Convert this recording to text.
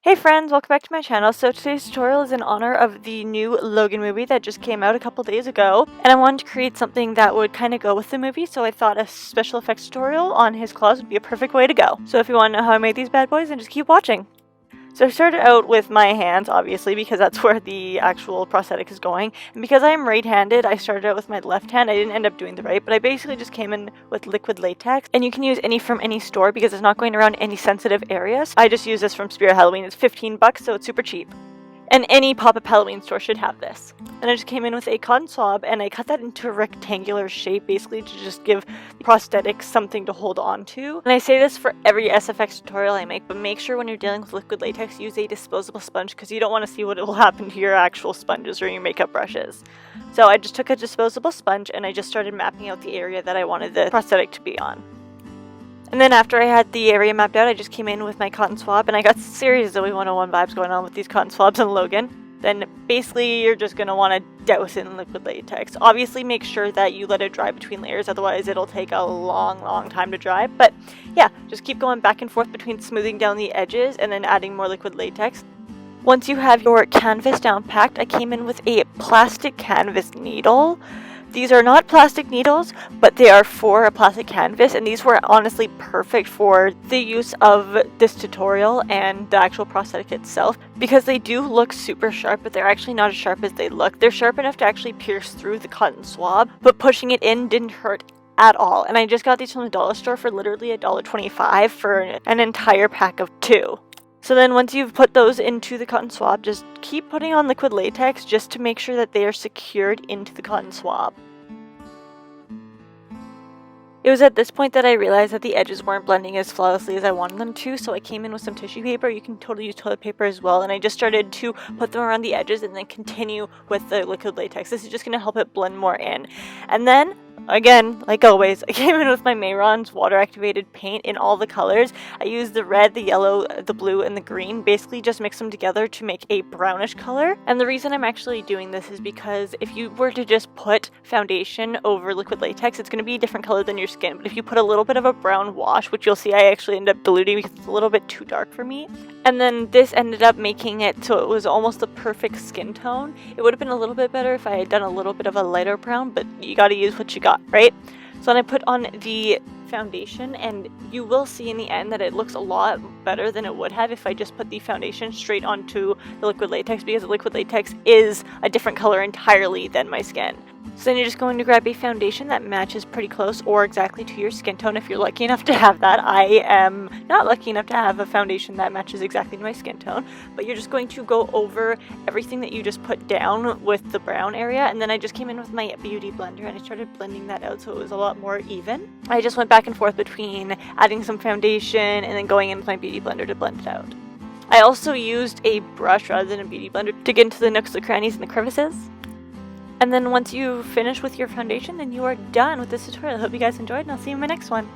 Hey friends, welcome back to my channel. So today's tutorial is in honor of the new Logan movie that just came out a couple days ago. And I wanted to create something that would kind of go with the movie, so I thought a special effects tutorial on his claws would be a perfect way to go. So if you want to know how I made these bad boys, then just keep watching. So I started out with my hands, obviously, because that's where the actual prosthetic is going. And because I am right-handed, I started out with my left hand. I didn't end up doing the right, but I basically just came in with liquid latex. And you can use any from any store because it's not going around any sensitive areas. I just use this from Spirit Halloween. It's 15 bucks, so it's super cheap. And any pop-up Halloween store should have this. And I just came in with a cotton swab and I cut that into a rectangular shape, basically to just give the prosthetic something to hold on to. And I say this for every SFX tutorial I make, but make sure when you're dealing with liquid latex, use a disposable sponge because you don't want to see what will happen to your actual sponges or your makeup brushes. So I just took a disposable sponge and I just started mapping out the area that I wanted the prosthetic to be on. And then after I had the area mapped out, I just came in with my cotton swab, and I got serious Zoe 101 vibes going on with these cotton swabs and Logan. Then basically you're just going to want to douse it in liquid latex. Obviously make sure that you let it dry between layers, otherwise it'll take a long time to dry. But yeah, just keep going back and forth between smoothing down the edges and then adding more liquid latex. Once you have your canvas down packed, I came in with a plastic canvas needle. These are not plastic needles, but they are for a plastic canvas, and these were honestly perfect for the use of this tutorial and the actual prosthetic itself, because they do look super sharp, but they're actually not as sharp as they look. They're sharp enough to actually pierce through the cotton swab, but pushing it in didn't hurt at all. And I just got these from the dollar store for literally $1.25 for an entire pack of 2. So then once you've put those into the cotton swab, just keep putting on liquid latex just to make sure that they are secured into the cotton swab. It was at this point that I realized that the edges weren't blending as flawlessly as I wanted them to, so I came in with some tissue paper. You can totally use toilet paper as well, and I just started to put them around the edges and then continue with the liquid latex. This is just going to help it blend more in. And then again, like always, I came in with my Mehron's water-activated paint in all the colors. I used the red, the yellow, the blue, and the green. Basically just mix them together to make a brownish color. And the reason I'm actually doing this is because if you were to just put foundation over liquid latex, it's going to be a different color than your skin. But if you put a little bit of a brown wash, which you'll see I actually end up diluting because it's a little bit too dark for me. And then this ended up making it so it was almost the perfect skin tone. It would have been a little bit better if I had done a little bit of a lighter brown, but you got to use what you got, right? So then I put on the foundation, and you will see in the end that it looks a lot better than it would have if I just put the foundation straight onto the liquid latex, because the liquid latex is a different color entirely than my skin. So then you're just going to grab a foundation that matches pretty close or exactly to your skin tone if you're lucky enough to have that. I am not lucky enough to have a foundation that matches exactly to my skin tone, but you're just going to go over everything that you just put down with the brown area. And then I just came in with my beauty blender and I started blending that out so it was a lot more even. I just went back and forth between adding some foundation and then going in with my beauty blender to blend it out. I also used a brush rather than a beauty blender to get into the nooks, the crannies, and the crevices. And then once you finish with your foundation, then you are done with this tutorial. I hope you guys enjoyed, and I'll see you in my next one.